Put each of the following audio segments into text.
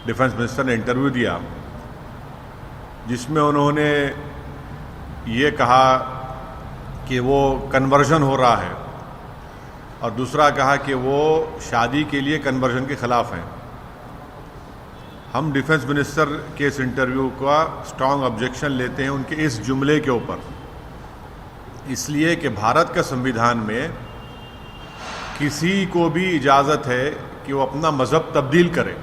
Defence minister ने interview दिया जिसमें उन्होंने ये कहा कि वो कन्वर्जन हो रहा है और दूसरा कहा कि वो शादी के लिए कन्वर्जन के ख़िलाफ़ हैं। हम डिफेंस मिनिस्टर के इस इंटरव्यू का स्ट्रांग ऑब्जेक्शन लेते हैं उनके इस जुमले के ऊपर, इसलिए कि भारत का संविधान में किसी को भी इजाज़त है कि वो अपना मज़हब तब्दील करे,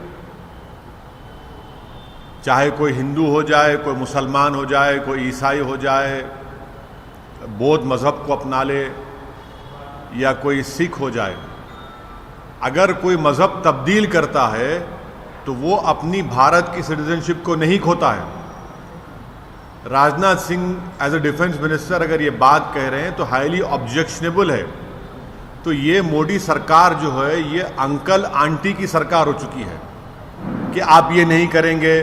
चाहे कोई हिंदू हो जाए, कोई मुसलमान हो जाए, कोई ईसाई हो जाए, बौद्ध मज़हब को अपना ले या कोई सिख हो जाए। अगर कोई मज़हब तब्दील करता है तो वो अपनी भारत की सिटीजनशिप को नहीं खोता है। Rajnath Singh as a defence minister अगर ये बात कह रहे हैं तो हाईली ऑब्जेक्शनेबल है। तो ये मोदी सरकार जो है ये अंकल आंटी की सरकार हो चुकी है कि आप ये नहीं करेंगे,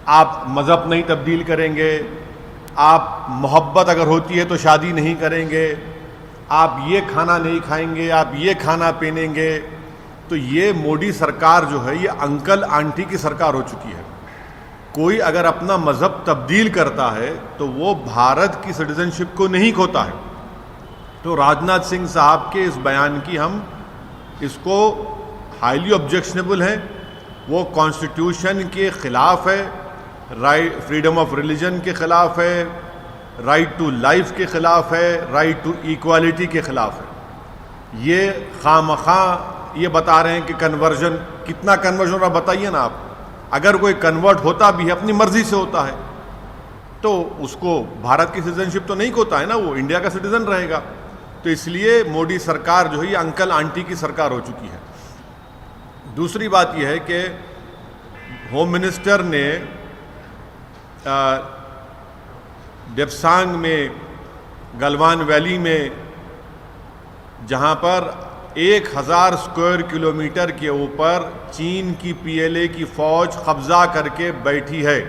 आप मज़हब नहीं तब्दील करेंगे, आप मोहब्बत अगर होती है तो शादी नहीं करेंगे, आप ये खाना नहीं खाएंगे, आप ये खाना पहनेंगे। तो ये मोदी सरकार जो है ये अंकल आंटी की सरकार हो चुकी है। कोई अगर अपना मज़हब तब्दील करता है तो वो भारत की सिटीजनशिप को नहीं खोता है। तो राजनाथ सिंह साहब के इस बयान की हम इसको हाईली ऑब्जेक्शनेबल है। वो कॉन्स्टिट्यूशन के ख़िलाफ़ है, राइट फ्रीडम ऑफ रिलीजन के ख़िलाफ़ है, राइट टू लाइफ के ख़िलाफ़ है, राइट टू इक्वालिटी के ख़िलाफ़ है। ये खामखा ये बता रहे हैं कि कन्वर्जन, कितना कन्वर्जन हो रहा बताइए ना आप। अगर कोई कन्वर्ट होता भी है अपनी मर्जी से होता है तो उसको भारत की सिटीजनशिप तो नहीं खोता है ना, वो इंडिया का सिटीजन रहेगा। तो इसलिए मोदी सरकार जो है ये अंकल आंटी की सरकार हो चुकी है। दूसरी बात यह है कि होम मिनिस्टर ने देपसांग में, गलवान वैली में, जहां पर 1000 स्क्वायर किलोमीटर के ऊपर चीन की पीएलए की फौज कब्जा करके बैठी है,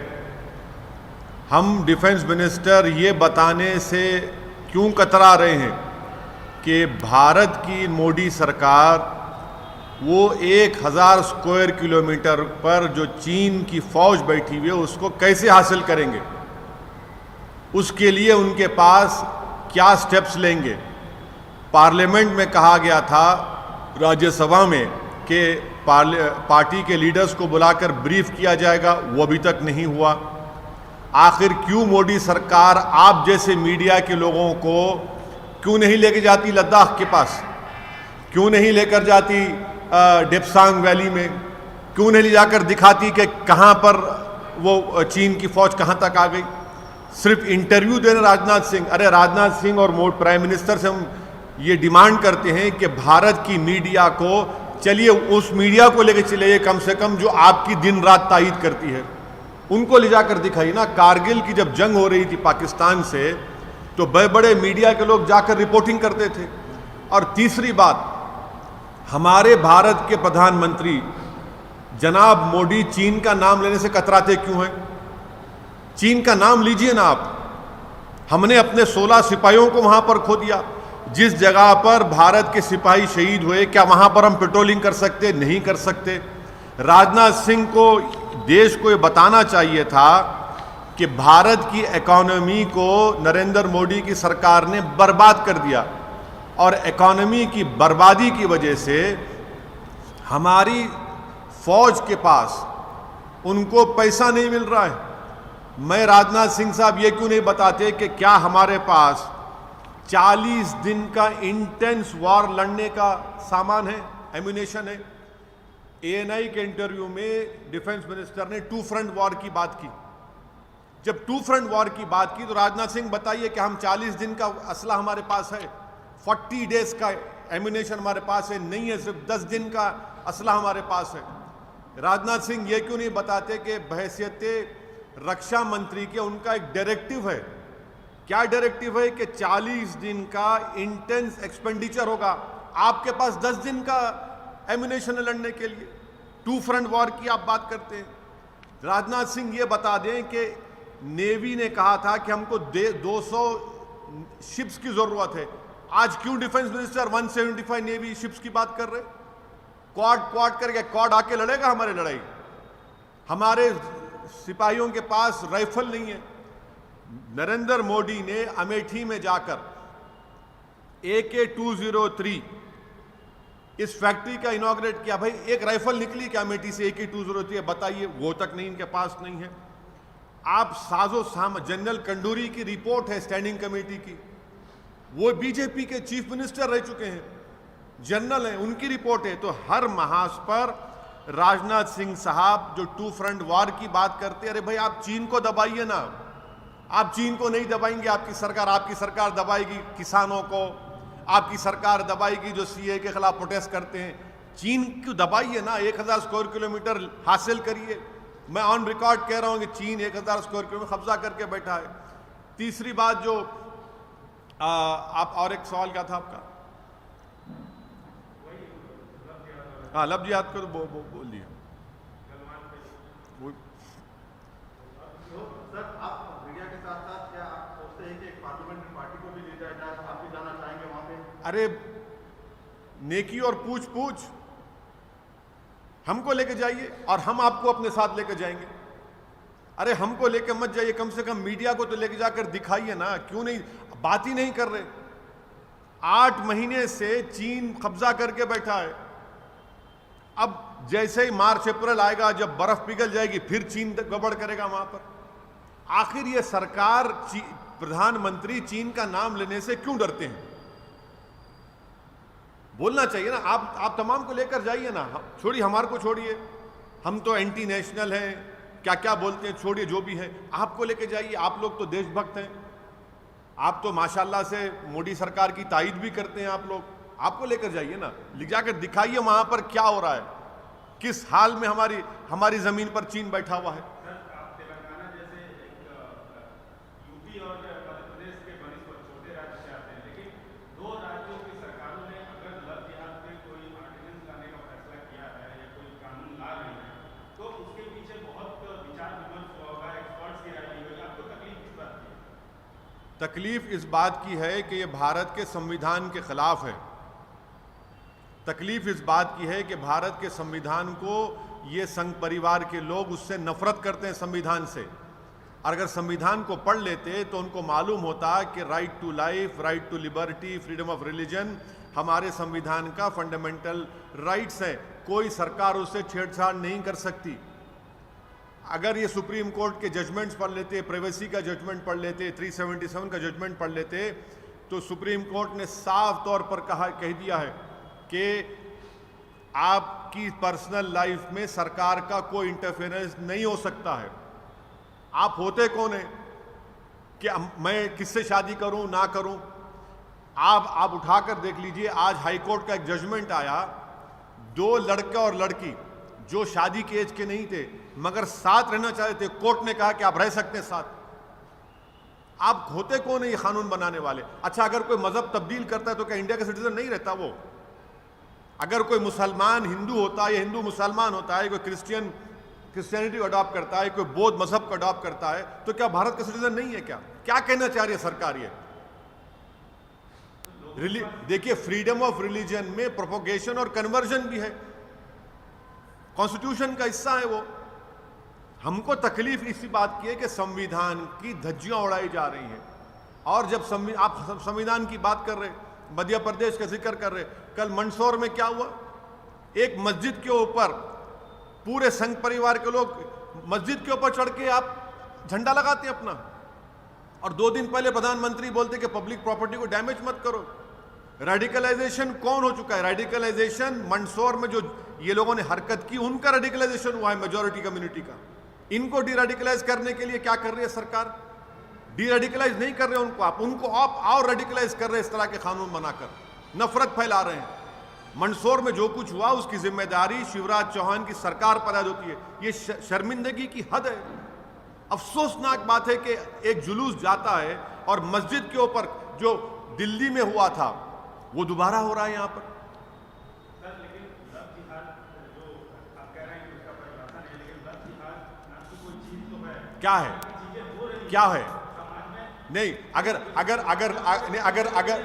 हम डिफेंस मिनिस्टर ये बताने से क्यों कतरा रहे हैं कि भारत की मोदी सरकार वो 1000 स्क्वायर किलोमीटर पर जो चीन की फौज बैठी हुई है उसको कैसे हासिल करेंगे, उसके लिए उनके पास क्या स्टेप्स लेंगे। पार्लियामेंट में कहा गया था, राज्यसभा में, कि पार्टी के लीडर्स को बुलाकर ब्रीफ किया जाएगा, वो अभी तक नहीं हुआ। आखिर क्यों मोदी सरकार आप जैसे मीडिया के लोगों को क्यों नहीं लेके जाती लद्दाख के पास, क्यों नहीं लेकर जाती देपसांग वैली में, क्यों नहीं ले जाकर दिखाती कि कहाँ पर वो चीन की फौज कहाँ तक आ गई। सिर्फ इंटरव्यू देना राजनाथ सिंह। अरे राजनाथ सिंह और प्राइम मिनिस्टर से हम ये डिमांड करते हैं कि भारत की मीडिया को, चलिए उस मीडिया को लेकर चलिए कम से कम जो आपकी दिन रात तायीद करती है, उनको ले जाकर दिखाइए ना। कारगिल की जब जंग हो रही थी पाकिस्तान से तो बड़े बड़े मीडिया के लोग जाकर रिपोर्टिंग करते थे। और तीसरी बात, हमारे भारत के प्रधानमंत्री जनाब मोदी चीन का नाम लेने से कतराते क्यों हैं? चीन का नाम लीजिए ना आप। हमने अपने 16 सिपाहियों को वहां पर खो दिया। जिस जगह पर भारत के सिपाही शहीद हुए, क्या वहां पर हम पेट्रोलिंग कर सकते? नहीं कर सकते। राजनाथ सिंह को, देश को ये बताना चाहिए था कि भारत की इकोनॉमी को नरेंद्र मोदी की सरकार ने बर्बाद कर दिया और इकोनॉमी की बर्बादी की वजह से हमारी फौज के पास उनको पैसा नहीं मिल रहा है। मैं राजनाथ सिंह साहब ये क्यों नहीं बताते कि क्या हमारे पास 40 दिन का इंटेंस वॉर लड़ने का सामान है, एम्यूनेशन है। एएनआई के इंटरव्यू में डिफेंस मिनिस्टर ने 2 फ्रंट वॉर की बात की। जब 2 फ्रंट वॉर की बात की तो राजनाथ सिंह बताइए कि हम 40 दिन का असला हमारे पास है, 40 डेज का एम्यूनेशन हमारे पास है, नहीं है सिर्फ 10 दिन का असला हमारे पास है। राजनाथ सिंह ये क्यों नहीं बताते कि बहैसियत रक्षा मंत्री के उनका एक डायरेक्टिव है। क्या डायरेक्टिव है कि 40 दिन का इंटेंस एक्सपेंडिचर होगा, आपके पास 10 दिन का एम्यूनेशन लड़ने के लिए। 2 फ्रंट वॉर की आप बात करते हैं। राजनाथ सिंह ये बता दें कि नेवी ने कहा था कि हमको 200 शिप्स की जरूरत है। आज क्यों डिफेंस मिनिस्टर 175 नेवी शिप्स की बात कर रहे? क्वाड करके क्वाड आके लड़ेगा हमारी लड़ाई? हमारे सिपाहियों के पास राइफल नहीं है। नरेंद्र मोदी ने अमेठी में जाकर AK-203 इस फैक्ट्री का इनॉग्रेट किया। भाई एक राइफल निकली क्या अमेठी से AK-203? बताइए, वो तक नहीं, इनके पास नहीं है। आप साजो साम जनरल कंडूरी की रिपोर्ट है स्टैंडिंग कमेटी की, वो बीजेपी के चीफ मिनिस्टर रह चुके हैं, जनरल हैं, उनकी रिपोर्ट है। तो हर महाज पर राजनाथ सिंह साहब जो टू फ्रंट वॉर की बात करते हैं, अरे भाई आप चीन को दबाइए ना। आप चीन को नहीं दबाएंगे, आपकी सरकार दबाएगी किसानों को, आपकी सरकार दबाएगी जो CA के खिलाफ प्रोटेस्ट करते हैं। चीन को दबाइए ना, 1000 स्क्वायर किलोमीटर हासिल करिए। मैं ऑन रिकॉर्ड कह रहा हूं कि चीन 1000 स्क्वायर किलोमीटर कब्जा करके बैठा है। तीसरी बात जो आप, और एक सवाल क्या था आपका? हाँ, लफ्ज याद करो, बोल दिया। सर, आप मीडिया के साथ साथ क्या आप सोचते हैं कि एक पार्लियामेंट्री पार्टी को भी ले जाया जाए? आप भी जाना चाहेंगे वहां पे? अरे नेकी और पूछ पूछ, हमको लेके जाइए और हम आपको अपने साथ लेके जाएंगे। अरे हमको लेके मत जाइए, कम से कम मीडिया को तो लेके जाकर दिखाइए ना। क्यों नहीं, बात ही नहीं कर रहे। 8 महीने से चीन कब्जा करके बैठा है। अब जैसे ही मार्च अप्रैल आएगा, जब बर्फ पिघल जाएगी, फिर चीन गड़बड़ करेगा वहां पर। आखिर ये सरकार, प्रधानमंत्री चीन का नाम लेने से क्यों डरते हैं? बोलना चाहिए ना। आप तमाम को लेकर जाइए ना, छोड़िए, हमारे को छोड़िए, हम तो एंटी नेशनल हैं, क्या क्या बोलते हैं, छोड़िए जो भी है। आपको लेके जाइए, आप लोग तो देशभक्त हैं, आप तो माशाल्लाह से मोदी सरकार की तारीफ भी करते हैं आप लोग। आपको लेकर जाइए ना, ले जाकर दिखाइए वहां पर क्या हो रहा है, किस हाल में हमारी जमीन पर चीन बैठा हुआ है। तकलीफ इस बात की है कि यह भारत के संविधान के खिलाफ है। तकलीफ इस बात की है कि भारत के संविधान को ये संघ परिवार के लोग उससे नफरत करते हैं, संविधान से। अगर संविधान को पढ़ लेते तो उनको मालूम होता कि right to life, right to liberty, freedom of religion हमारे संविधान का फंडामेंटल राइट्स है। कोई सरकार उससे छेड़छाड़ नहीं कर सकती। अगर ये सुप्रीम कोर्ट के जजमेंट्स पढ़ लेते, प्राइवेसी का जजमेंट पढ़ लेते, 377 का जजमेंट पढ़ लेते, तो सुप्रीम कोर्ट ने साफ तौर पर कह दिया है कि आपकी पर्सनल लाइफ में सरकार का कोई इंटरफेरेंस नहीं हो सकता है। आप होते कौन है कि मैं किससे शादी करूं ना करूं? आप उठाकर देख लीजिए, आज हाईकोर्ट का एक जजमेंट आया, 2 लड़का और लड़की जो शादी के एज के नहीं थे मगर साथ रहना चाहते थे, कोर्ट ने कहा कि आप रह सकते हैं साथ। आप होते कौन है ये कानून बनाने वाले? अच्छा, अगर कोई मजहब तब्दील करता है तो क्या इंडिया का सिटीजन नहीं रहता वो? अगर कोई मुसलमान हिंदू होता है या हिंदू मुसलमान होता है, कोई क्रिश्चियनिटी को अडॉप्ट करता है, कोई बौद्ध मजहब को अडॉप्ट करता है, तो क्या भारत का सिटीजन नहीं है? क्या कहना चाह रही है सरकार? ये देखिए, फ्रीडम ऑफ रिलीजन में प्रोपोगेशन और कन्वर्जन भी है, कॉन्स्टिट्यूशन का हिस्सा है वो। हमको तकलीफ इसी बात की है कि संविधान की धज्जियां उड़ाई जा रही हैं। और जब आप संविधान की बात कर रहे, मध्य प्रदेश का जिक्र कर रहे, कल मंदसौर में क्या हुआ? एक मस्जिद के ऊपर पूरे संघ परिवार के लोग मस्जिद के ऊपर चढ़ के आप झंडा लगाते हैं अपना, और 2 दिन पहले प्रधानमंत्री बोलते कि पब्लिक प्रॉपर्टी को डैमेज मत करो। रेडिकलाइजेशन कौन हो चुका है? रेडिकलाइजेशन मंदसौर में जो ये लोगों ने हरकत की, उनका रेडिकलाइजेशन हुआ है, मेजॉरिटी कम्युनिटी का। इनको डीरेडिकलाइज करने के लिए क्या कर रही है सरकार? डीरेडिकलाइज नहीं कर रहे उनको आप और रेडिकलाइज कर रहे हैं, इस तरह के कानून बनाकर नफरत फैला रहे हैं। मंदसौर में जो कुछ हुआ उसकी जिम्मेदारी शिवराज चौहान की सरकार पर आयद होती है। ये शर्मिंदगी की हद है। अफसोसनाक बात है कि एक जुलूस जाता है और मस्जिद के ऊपर जो दिल्ली में हुआ था वो दोबारा हो रहा है यहाँ पर। क्या है? क्या है? नहीं, अगर अगर अगर अगर अगर अगर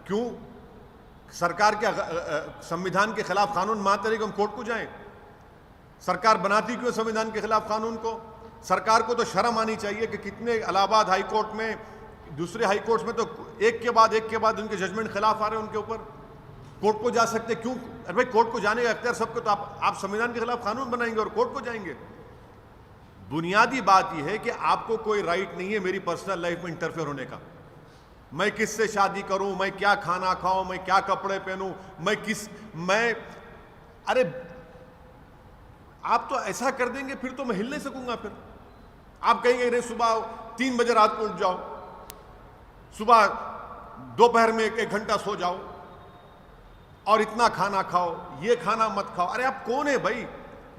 क्यों सरकार के संविधान के खिलाफ कानून मानते रहे कि हम कोर्ट को जाएं? सरकार बनाती क्यों संविधान के खिलाफ कानून को? सरकार को तो शर्म आनी चाहिए कि कितने इलाहाबाद हाई कोर्ट में, दूसरे हाई कोर्ट्स में तो एक के बाद उनके जजमेंट खिलाफ आ रहे हैं उनके ऊपर। कोर्ट को जा सकते क्यों? अरे भाई, कोर्ट को जाने का अख्तियार सबको, तो आप संविधान के खिलाफ कानून बनाएंगे और कोर्ट को जाएंगे। बुनियादी बात यह है कि आपको कोई राइट नहीं है मेरी पर्सनल लाइफ में इंटरफेयर होने का। मैं किससे शादी करूं, मैं क्या खाना खाऊं, मैं क्या कपड़े पहनूं, अरे आप तो ऐसा कर देंगे फिर तो मैं हिल नहीं सकूंगा। फिर आप कहेंगे नहीं, सुबह 3 बजे रात को उठ जाओ, सुबह दोपहर में 1 घंटा सो जाओ और इतना खाना खाओ, ये खाना मत खाओ। अरे आप कौन है भाई?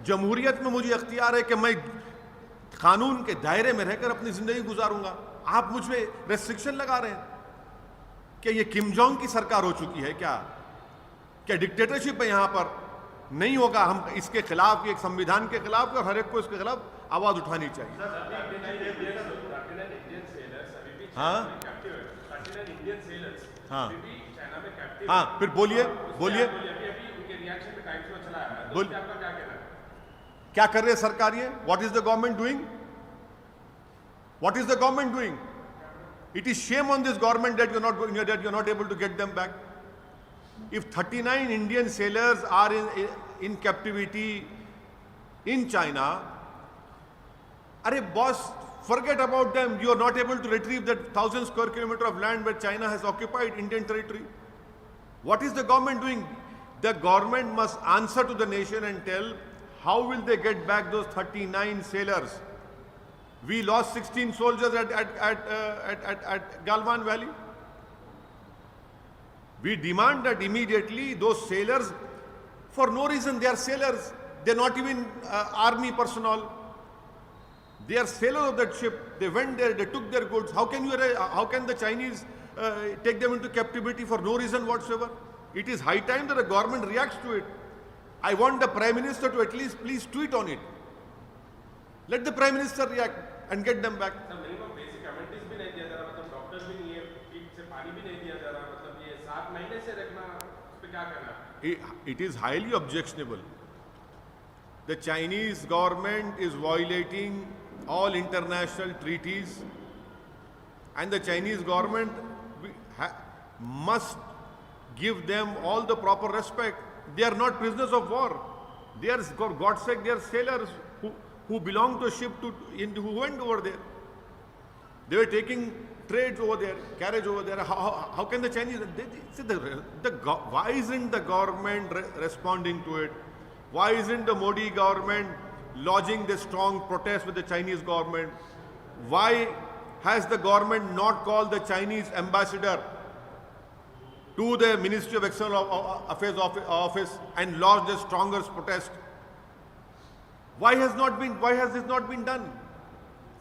जमहूरियत में मुझे अख्तियार है कि मैं कानून के दायरे में रहकर अपनी जिंदगी गुजारूंगा। आप मुझ पे रेस्ट्रिक्शन लगा रहे हैं। क्या ये किम जोंग की सरकार हो चुकी है? क्या डिक्टेटरशिप है यहां पर? नहीं होगा। हम इसके खिलाफ, एक संविधान के खिलाफ, और हर एक को इसके खिलाफ आवाज उठानी चाहिए। हाँ हाँ हाँ, फिर बोलिए क्या कर रहे हैं सरकार? ये what is the government doing? What is the government doing? It is shame on this government that you're not able to get them back. If 39 Indian sailors are in captivity in China, अरे boss, forget about them. You are not able to retrieve that 1,000 square kilometer of land where China has occupied Indian territory. What is the government doing? The government must answer to the nation and tell how will they get back those 39 sailors. We lost 16 soldiers at Galwan Valley. We demand that immediately those sailors, for no reason, they are sailors. They are not even army personnel. They are sailors of that ship. They went there, they took their goods. How can the Chinese take them into captivity for no reason whatsoever? It is high time that the government reacts to it. I want the Prime Minister to at least please tweet on it. Let the Prime Minister react and get them back. Basic amenities भी नहीं दिया जा रहा, मतलब doctor भी नहीं है, ठीक से पानी भी नहीं दिया जा रहा, मतलब ये 7 महीने से रखना, उस पे क्या करना? It is highly objectionable. The Chinese government is violating all international treaties, and the Chinese government must give them all the proper respect. They are not prisoners of war. They are, for God's sake, they are sailors who belong to a ship who went over there. They were taking trades over there, carriage over there. How can the Chinese? Why isn't the government responding to it? Why isn't the Modi government lodging this strong protest with the Chinese government? Why has the government not called the Chinese ambassador to the Ministry of External Affairs office and lodged the strongest protest? Why has this not been done?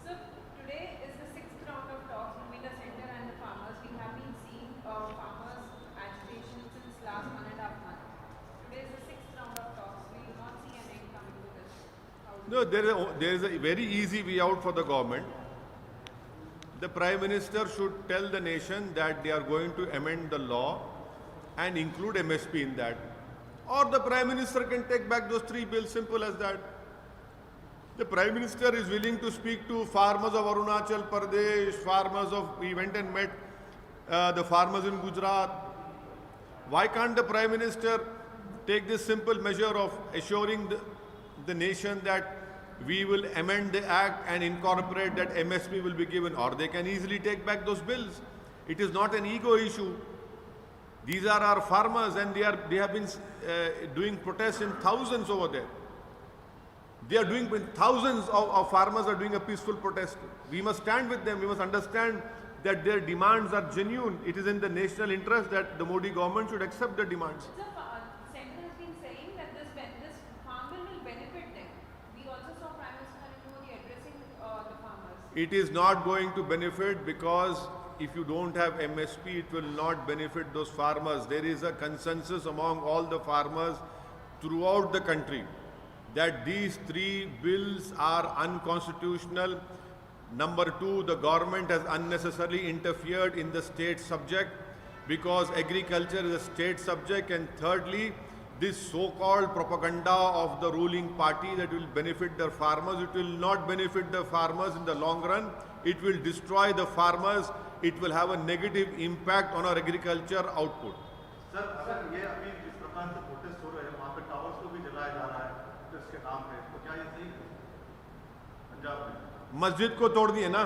Sir, today is the 6th round of talks between the center and the farmers. We have been seeing farmers' agitation since last 1.5 months. Today is the 6th round of talks. We do not see an end coming to this. No, there is a very easy way out for the government. The Prime Minister should tell the nation that they are going to amend the law and include MSP in that. Or the Prime Minister can take back those 3 bills, simple as that. The Prime Minister is willing to speak to farmers of Arunachal Pradesh, we went and met the farmers in Gujarat. Why can't the Prime Minister take this simple measure of assuring the nation that we will amend the act and incorporate that MSP will be given, or they can easily take back those bills. It is not an ego issue. These are our farmers, and they have been doing protests in thousands over there. They are doing, thousands of farmers are doing a peaceful protest. We must stand with them. We must understand that their demands are genuine. It is in the national interest that the Modi government should accept the demands. The center has been saying that this farm bill will benefit them. We also saw Prime Minister Narendra Modi addressing the farmers. It is not going to benefit, because if you don't have MSP, it will not benefit those farmers. There is a consensus among all the farmers throughout the country that these 3 bills are unconstitutional. Number 2, the government has unnecessarily interfered in the state subject. because agriculture is a state subject, and thirdly, this so-called propaganda of the ruling party that will benefit the farmers, it will not benefit the farmers in the long run. It will destroy the farmers. It will have a negative impact on our agriculture output. Sir अगर ये अभी जिस प्रकार से protest हो रहे हैं वहाँ पे टावर्स को भी जलाया जा रहा है प्रोटेस्ट के नाम पे, तो क्या ये सही है? पंजाब में मस्जिद को तोड़ दिए ना,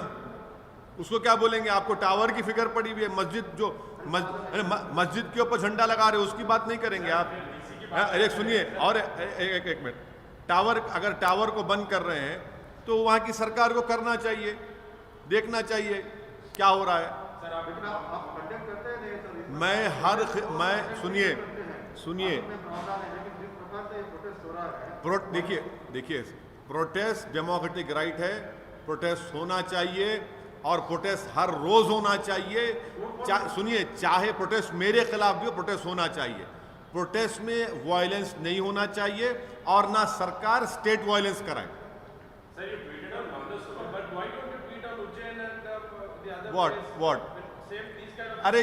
उसको क्या बोलेंगे? आपको टावर की फिक्र पड़ी हुई है, मस्जिद जो मस्जिद के ऊपर झंडा लगा रहे हो उसकी बात नहीं करेंगे आप? अरे सुनिए, और एक मिनट, टावर, अगर टावर को बंद कर रहे हैं तो वहाँ की सरकार को करना चाहिए, देखना चाहिए क्या हो रहा है। लेकिन आप कंडेम करते हैं नहीं सर? मैं सुनिए लेकिन जिस प्रकार से प्रोटेस्ट हो रहा है, देखिए प्रोटेस्ट डेमोक्रेटिक राइट है, प्रोटेस्ट होना चाहिए और प्रोटेस्ट हर रोज होना चाहिए। सुनिए, चाहे प्रोटेस्ट मेरे खिलाफ भी हो, प्रोटेस्ट होना चाहिए। प्रोटेस्ट में वायलेंस नहीं होना चाहिए और ना सरकार स्टेट वायलेंस कराए। Sir, you tweeted on Mandasura, but why don't you tweet on Ujjain and the other What? place? What? Same these kind of. अरे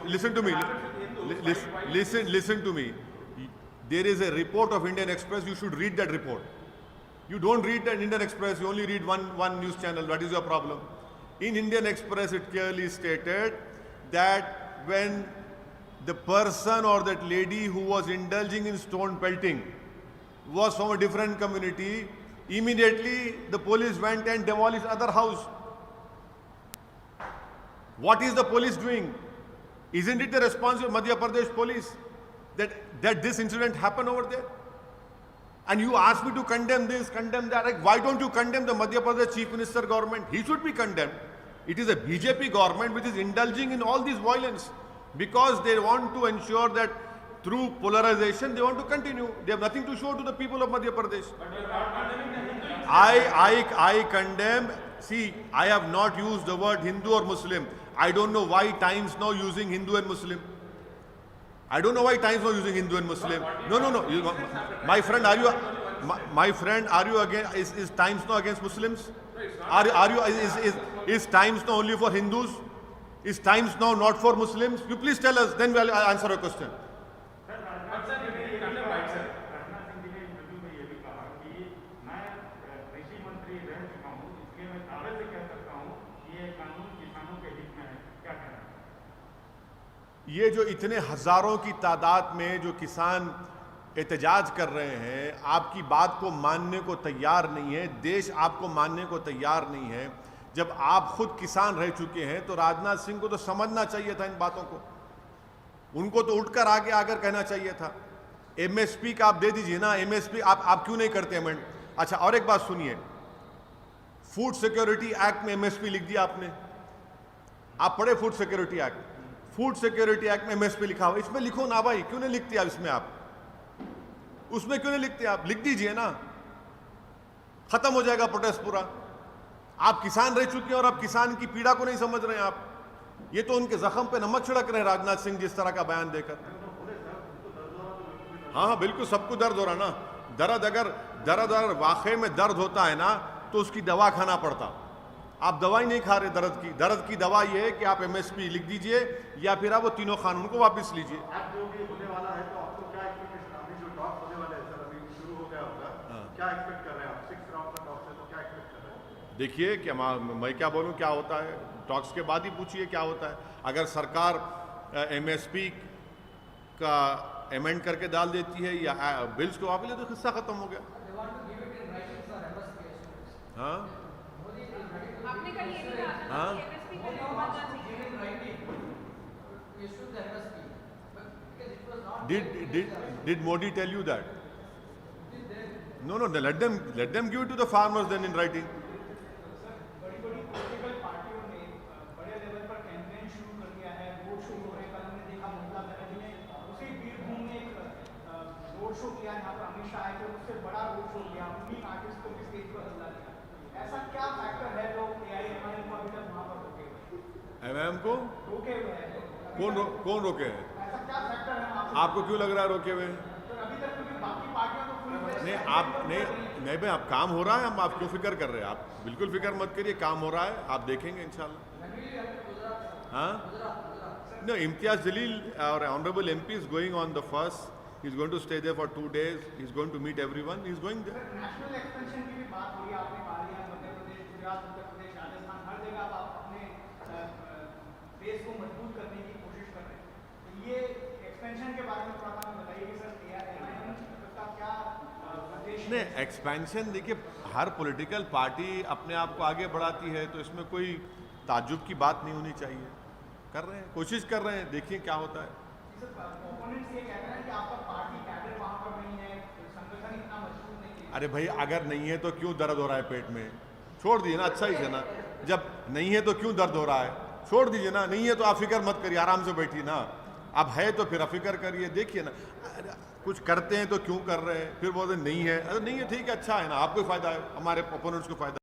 listen to me, listen to me. There is a report of Indian Express. You should read that report. You don't read that Indian Express. You only read one news channel. That is your problem. In Indian Express, it clearly stated that when the person or that lady who was indulging in stone pelting was from a different community, immediately the police went and demolished other house. What is the police doing? Isn't it the responsibility of Madhya Pradesh police that this incident happened over there? And you ask me to condemn this, condemn that. Like, why don't you condemn the Madhya Pradesh Chief Minister government? He should be condemned. It is a BJP government which is indulging in all this violence because they want to ensure that through polarization they want to continue. They have nothing to show to the people of Madhya Pradesh. But you are not condemning the Hindu. I condemn. See, I have not used the word Hindu or Muslim. I don't know why Times now using Hindu and Muslim. I don't know why Times now using Hindu and Muslim. No. My friend, are you against? Is Times now against Muslims? Is Times now only for Hindus? Is Times now not for Muslims? You please tell us. Then we'll answer your question. But sir, you didn't condemn, right, sir? Rajnath Singh ji ने interview में ये भी कहा कि मैं कृषि मंत्री रह चुका हूँ, इसलिए मैं दावे से कह सकता हूँ कि ये कानून किसानों के हित में है। क्या कहना है? ये जो इतने हजारों की तादाद में जो किसान एहतजाज कर रहे हैं, आपकी बात को मानने को तैयार नहीं है, देश आपको मानने को तैयार नहीं है। जब आप खुद किसान रह चुके हैं तो राजनाथ सिंह को तो समझना चाहिए था इन बातों को। उनको तो उठकर आगे आकर कहना चाहिए था। एमएसपी का आप दे दीजिए ना, एमएसपी आप क्यों नहीं करते अमेंड? अच्छा, और एक बात सुनिए, फूड सिक्योरिटी एक्ट में एमएसपी लिख दिया आपने। आप पढ़े food security act? Food security act में एमएसपी लिखा हुआ, इसमें लिखो ना भाई, क्यों नहीं लिखते आप इसमें? आप उसमें क्यों नहीं लिखते? आप लिख दीजिए ना, खत्म हो जाएगा प्रोटेस्ट पूरा। आप किसान रह चुके हैं और आप किसान की पीड़ा को नहीं समझ रहे हैं। आप ये तो उनके जख्म पे नमक छिड़क रहे हैं राजनाथ सिंह जिस तरह का बयान देकर। हाँ, बिल्कुल सबको दर्द हो रहा ना। दर्द वाकई में दर्द होता है ना तो उसकी दवा खाना पड़ता। आप दवाई नहीं खा रहे दर्द की दवा ये है कि आप एमएसपी लिख दीजिए या फिर आप वो तीनों कानून को वापस लीजिए। आज जो भी होने वाला है तो आपको क्या एक्सपेक्टेशन, अभी जो टॉक्स होने वाले हैं सर, अभी शुरू हो गया होगा, क्या एक्सपेक्ट कर रहे हैं आप? 6 राउंड का टॉक्स है तो क्या एक्सपेक्ट कर रहे हैं? देखिए कि मैं क्या बोलूं क्या होता है, टॉक्स के बाद ही पूछिए क्या होता है। अगर सरकार एमएसपी का अमेंड करके डाल देती है या बिल्स को वापस ले तो किस्सा खत्म हो गया। हाँ, आपने कल ये भी कहा था हाँ? कि एमएसपी को नहीं बनना चाहिए। Did Modi tell you that? No, let them give it to the farmers then in writing. बड़ी पॉलिटिकल पार्टियों ने बड़े लेवल पर कैंपेन शुरू कर दिया है, रोड शो हो रहे हैं। कल हमने देखा ममता बनर्जी ने उसी बीरभूम में एक रोड शो किया, यहाँ पर अमित शाह आए थे, उससे बड़ा रोड शो किया, उन्हीं आर्टिस्ट को भी स्टेज पर हमला किया। ऐसा क्या फैक्टर है जो एआईएमआईएम को अभी तक वहाँ पर रोके हुए? एमआईएम को रोके हुए हैं। कौन रोके हैं? ऐसा क्या फैक्टर है वहाँ पर? आपको क्यों लग रहा है रोके हुए? तो अभी तक क्योंकि बाकी पार्टियां तो फुल नहीं, आप नहीं भाई, आप काम हो रहा है, हम आप क्यों फिक्र कर रहे हैं? आप बिल्कुल फिक्र मत करिए, काम हो रहा है, आप देखेंगे इंशाल्लाह। हाँ, No, Imtiaz Jalil, our honorable MP, is going on the 1st. He's going to stay there for 2 days. He's going to meet everyone. He's going there. National expansion की भी बात हुई, आपने पार्लियामेंट मध्य प्रदेश, गुजरात, उत्तर प्रदेश, राजस्थान, हर जगह आप अपने बेस को मजबूत करने की कोशिश कर रहे हैं। तो ये एक्सपेंशन के बारे में थोड़ा सा बताइए कि सर एमआईएम का क्या उद्देश्य है? नहीं, एक्सपेंशन देखिए, हर पॉलिटिकल पार्टी अपने आप को आगे बढ़ाती है, तो इसमें कोई ताज्जुब की बात नहीं होनी चाहिए। कर रहे हैं, कोशिश कर रहे हैं, देखिए क्या होता है। ओपोनेंट्स ये कह रहे हैं कि आपका पार्टी कैडर वहाँ पर नहीं है, संगठन इतना मजबूत नहीं है। अरे भाई, अगर नहीं है तो क्यों दर्द हो रहा है पेट में? छोड़ दीजिए ना, अच्छा ही है ना। जब नहीं है तो क्यों दर्द हो रहा है? छोड़ दीजिए ना। नहीं है तो आप फिक्र मत करिए, आराम से बैठिए ना। अब है तो फिर फिक्र करिए, देखिए ना। कुछ करते हैं तो क्यों कर रहे हैं, फिर बोलते नहीं है। अरे नहीं है, ठीक है, अच्छा है ना, आपको फायदा है, हमारे ओपोनेंट्स को फायदा।